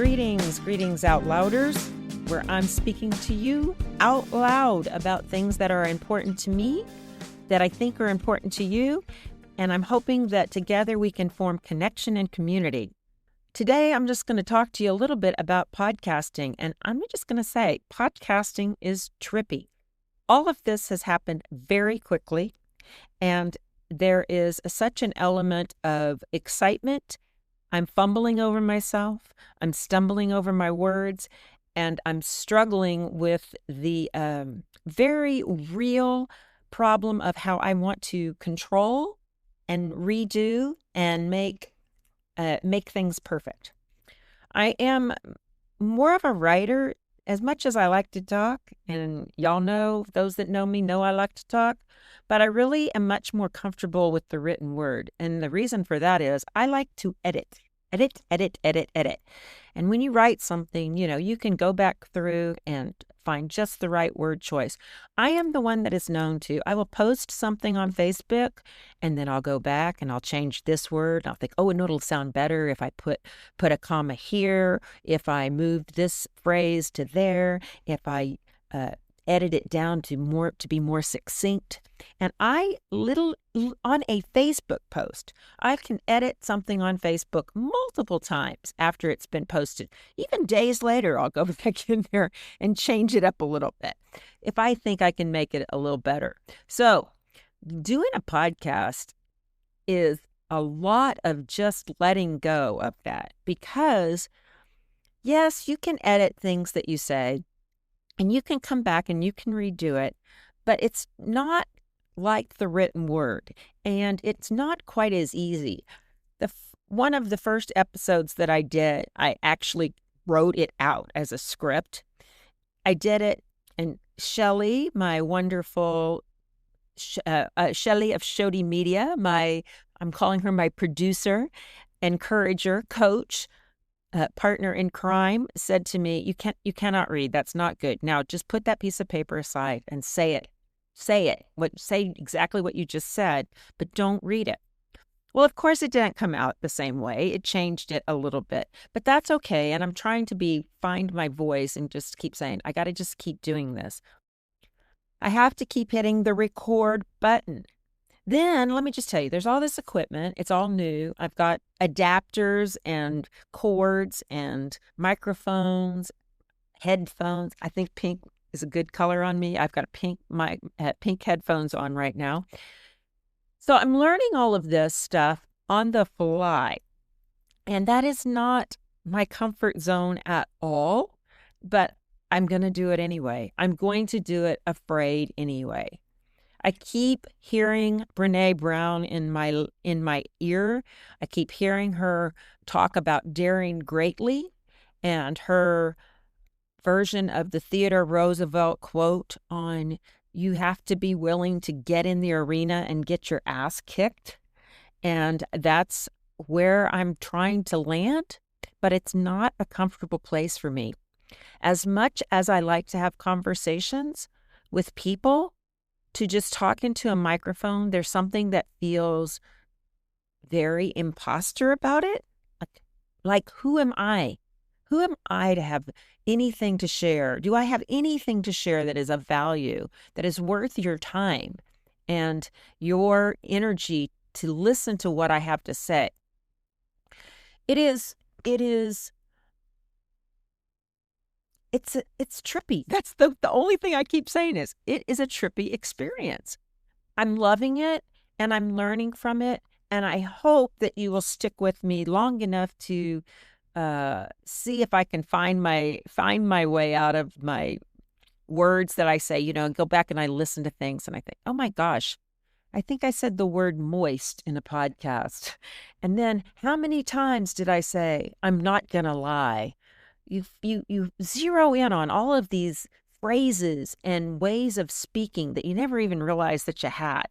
Greetings, Outlouders, where I'm speaking to you out loud about things that are important to me, that I think are important to you, and I'm hoping that together we can form connection and community. Today, I'm just going to talk to you a little bit about podcasting, and I'm just going to say podcasting is trippy. All of this has happened very quickly, and there is such an element of excitement. I'm fumbling over myself, I'm stumbling over my words, and I'm struggling with the very real problem of how I want to control and redo and make things perfect. I am more of a writer. As much as I like to talk, and y'all know, those that know me know I like to talk, but I really am much more comfortable with the written word. And the reason for that is I like to edit. And when you write something, you can go back through and find just the right word choice. I am the one that is known to, I will post something on Facebook and then I'll go back and I'll change this word. I'll think, it'll sound better if I put a comma here, if I moved this phrase to there, if I edit it down to be more succinct. And on a Facebook post, I can edit something on Facebook multiple times after it's been posted. Even days later, I'll go back in there and change it up a little bit if I think I can make it a little better. So doing a podcast is a lot of just letting go of that, because yes, you can edit things that you say, and you can come back and you can redo it, but it's not like the written word, and it's not quite as easy. One of the first episodes that I did, I actually wrote it out as a script. I did it, and Shelly, my wonderful Shelly of Shody Media, I'm calling her my producer, encourager, coach, partner in crime, said to me, you cannot read. That's not good. Now just put that piece of paper aside and say it. Say exactly what you just said, but don't read it. Well, of course, it didn't come out the same way. It changed it a little bit, but that's okay. And I'm trying to find my voice and just keep saying, I got to just keep doing this. I have to keep hitting the record button. Then let me just tell you, there's all this equipment. It's all new. I've got adapters and cords and microphones, headphones. I think pink is a good color on me. I've got pink headphones on right now. So I'm learning all of this stuff on the fly. And that is not my comfort zone at all, but I'm going to do it anyway. I'm going to do it afraid anyway. I keep hearing Brené Brown in my ear. I keep hearing her talk about daring greatly, and her version of the Theodore Roosevelt quote on, you have to be willing to get in the arena and get your ass kicked. And that's where I'm trying to land, but it's not a comfortable place for me. As much as I like to have conversations with people, to just talk into a microphone, there's something that feels very imposter about it. Like, who am I? Who am I to have anything to share? Do I have anything to share that is of value, that is worth your time and your energy to listen to what I have to say? It's trippy. That's the only thing I keep saying is it is a trippy experience. I'm loving it and I'm learning from it. And I hope that you will stick with me long enough to see if I can find my way out of my words that I say, and go back and I listen to things and I think, oh my gosh, I think I said the word moist in a podcast. And then how many times did I say, I'm not going to lie? You zero in on all of these phrases and ways of speaking that you never even realized that you had.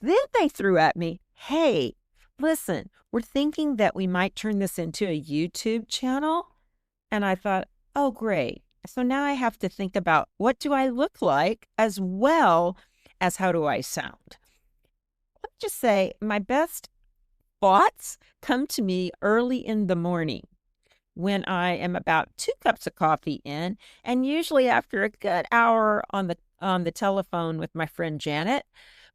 Then they threw at me, hey, listen, we're thinking that we might turn this into a YouTube channel. And I thought, oh, great. So now I have to think about what do I look like as well as how do I sound? Let me just say my best thoughts come to me early in the morning. when I am about 2 cups of coffee in, and usually after a good hour on the telephone with my friend Janet,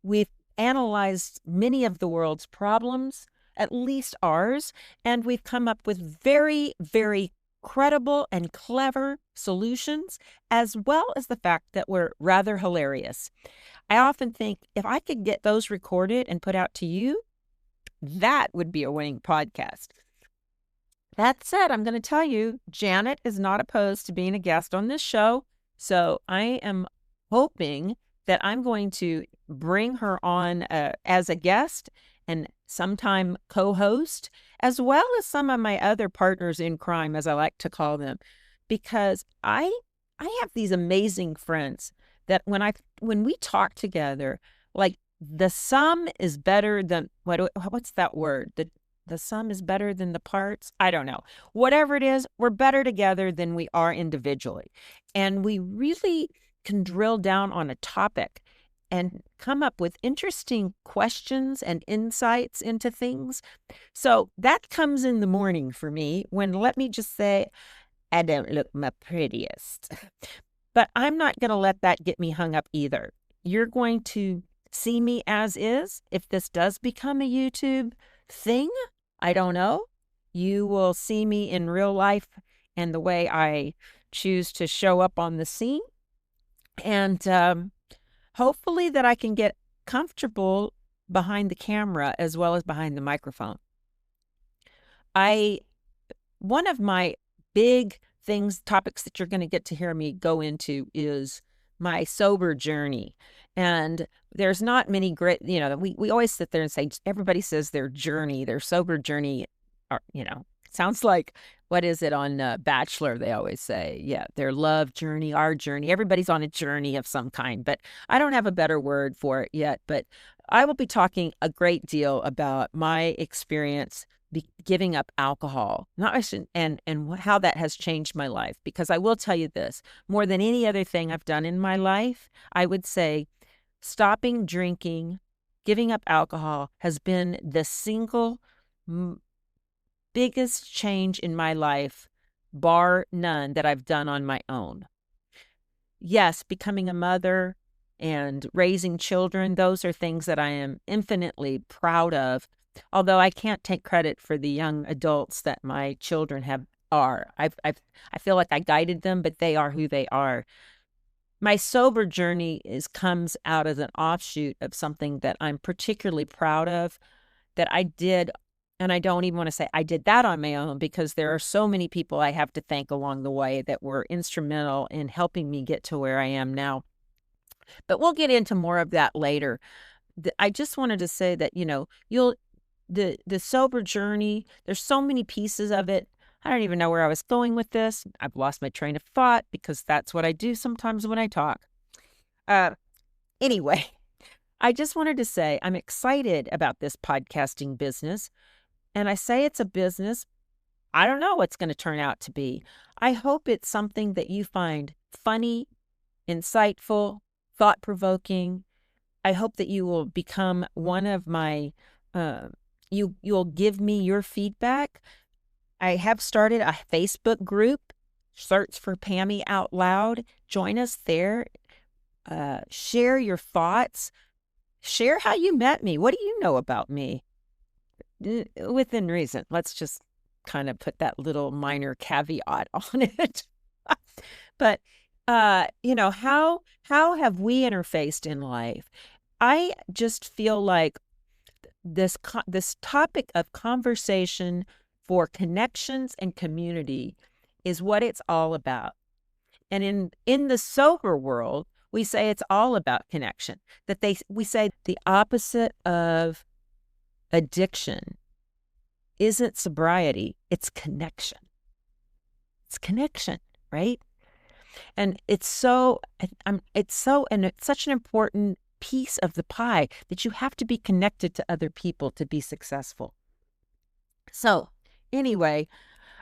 we've analyzed many of the world's problems, at least ours, and we've come up with very, very credible and clever solutions, as well as the fact that we're rather hilarious. I often think if I could get those recorded and put out to you, that would be a winning podcast. That said, I'm going to tell you, Janet is not opposed to being a guest on this show. So I am hoping that I'm going to bring her on as a guest and sometime co-host, as well as some of my other partners in crime, as I like to call them, because I have these amazing friends that when we talk together, like the sum is better than what's that word? The sum is better than the parts. I don't know. Whatever it is, we're better together than we are individually. And we really can drill down on a topic and come up with interesting questions and insights into things. So that comes in the morning for me when, let me just say, I don't look my prettiest. But I'm not going to let that get me hung up either. You're going to see me as is. If this does become a YouTube thing, I don't know. You will see me in real life and the way I choose to show up on the scene. And hopefully that I can get comfortable behind the camera as well as behind the microphone. One of my big topics that you're going to get to hear me go into is my sober journey. And there's not many great, we always sit there and say, everybody says their sober journey, sounds like, what is it on Bachelor? They always say, yeah, their love journey, our journey. Everybody's on a journey of some kind, but I don't have a better word for it yet. But I will be talking a great deal about my experience giving up alcohol, and how that has changed my life. Because I will tell you this, more than any other thing I've done in my life, I would say stopping drinking, giving up alcohol has been the single biggest change in my life, bar none, that I've done on my own. Yes, becoming a mother and raising children, those are things that I am infinitely proud of. Although I can't take credit for the young adults that my children are. I feel like I guided them, but they are who they are. My sober journey comes out as an offshoot of something that I'm particularly proud of that I did. And I don't even want to say I did that on my own, because there are so many people I have to thank along the way that were instrumental in helping me get to where I am now. But we'll get into more of that later. I just wanted to say that, the sober journey, there's so many pieces of it. I don't even know where I was going with this. I've lost my train of thought, because that's what I do sometimes when I talk. Anyway, I just wanted to say I'm excited about this podcasting business. And I say it's a business. I don't know what's going to turn out to be. I hope it's something that you find funny, insightful, thought-provoking. I hope that you will become one of my you'll give me your feedback. I have started a Facebook group. Search for Pammy Out Loud. Join us there. Share your thoughts. Share how you met me. What do you know about me? Within reason. Let's just kind of put that little minor caveat on it. But how have we interfaced in life? I just feel like this topic of conversation for connections and community is what it's all about. And in the sober world, we say it's all about connection. We say the opposite of addiction isn't sobriety, it's connection. It's connection, right? And it's such an important piece of the pie that you have to be connected to other people to be successful. So anyway,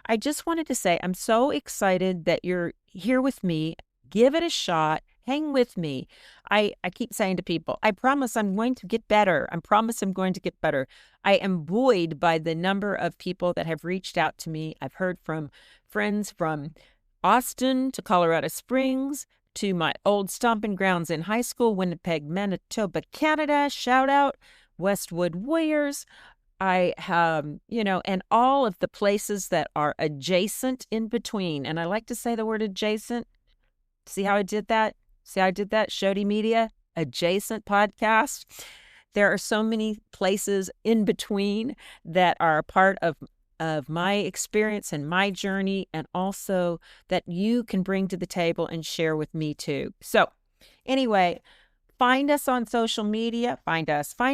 I just wanted to say I'm so excited that you're here with me. Give it a shot. Hang with me. I keep saying to people, I promise I'm going to get better. I promise I'm going to get better. I am buoyed by the number of people that have reached out to me. I've heard from friends from Austin to Colorado Springs to my old stomping grounds in high school, Winnipeg, Manitoba, Canada. Shout out Westwood Warriors. I have, and all of the places that are adjacent in between. And I like to say the word adjacent. See how I did that? See how I did that? Shody Media, adjacent podcast. There are so many places in between that are a part of my experience and my journey, and also that you can bring to the table and share with me too. So anyway, find us on social media. Find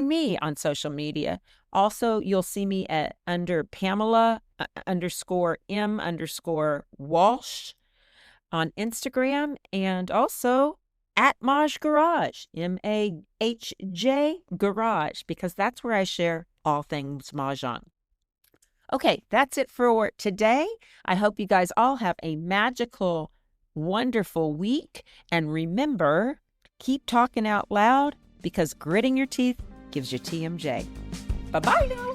me on social media. Also, you'll see me under Pamela _M_Walsh on Instagram, and also at Maj Garage, MAHJ Garage, because that's where I share all things Mahjong. Okay, that's it for today. I hope you guys all have a magical, wonderful week. And remember, keep talking out loud, because gritting your teeth gives you TMJ. Bye-bye now.